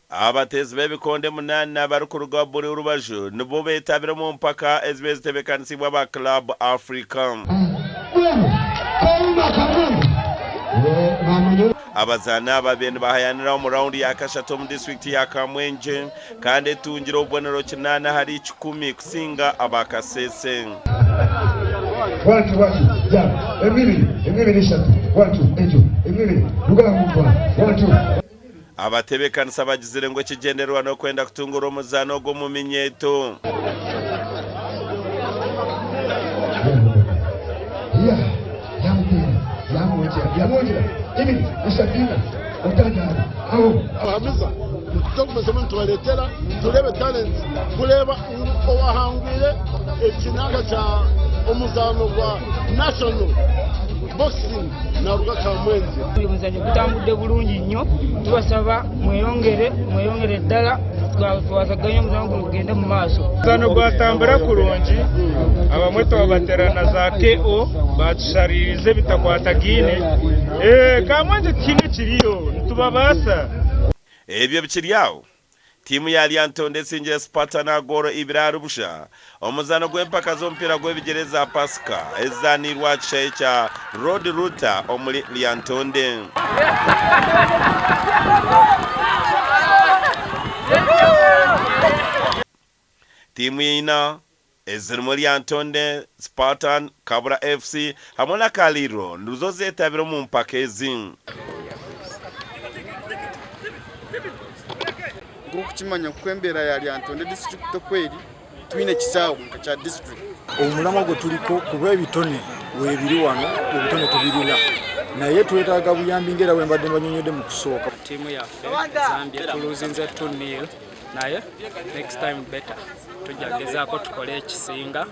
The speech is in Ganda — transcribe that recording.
abatezi b'ebikonde munana abari ku rugo buri urubaju nibo betabira mu mpaka ezibe zitebekanisibwa ba Club Africa. Abazaana ababiri bahayanira mu round ya kashatu mu district ya Kamwenge kandi tungira obonero kinana hari 10 kusinga aba Kasese. Abatebekanisa bagizire ngo kigenderwa no kwenda kutungura omuzaano go mu minyeto. Abamiza tukumesema tuwaletera tulebe talent kuleba owahangwire ekinanga kya omuzaano gwa national boxing na ruga Kamwenge. Omuzaano gutambudde bulungi nnyo tubasaba mweyongere ddala twazaganya omuzaano gugende mu maaso. Omuzaano gwatambula kulungi abamwe twabaterana za KO batusharirize bitakwatagine Kamwenge kimwe kiriyo tubabasa ebyo bikiryawo. Timu ya Lyantonde esingire Sparta na Goro ibirarubusha omuzaano gw'empaka z'omupiira gw'ebigereza Pasika ezanirwa kishayi kya Road Router omuli Lyantonde. Timu ina ezirimu Lyantonde, Spartan, Kabura FC hamwe na Kaliro nizo zetabira mu mpaka ezi. Kukimanya kwembera ya Lyantonde district kweli twine kisawo kya district omulama gwe tuliko kuba ebitone webiri wano ebitone tubirina naye twetaaga buyambi ngera wembadde banyonyode mu kusooka. Timu yaffe Zambia tuluzinze 2-0 naye next time better tujagezaako tukole ekisinga.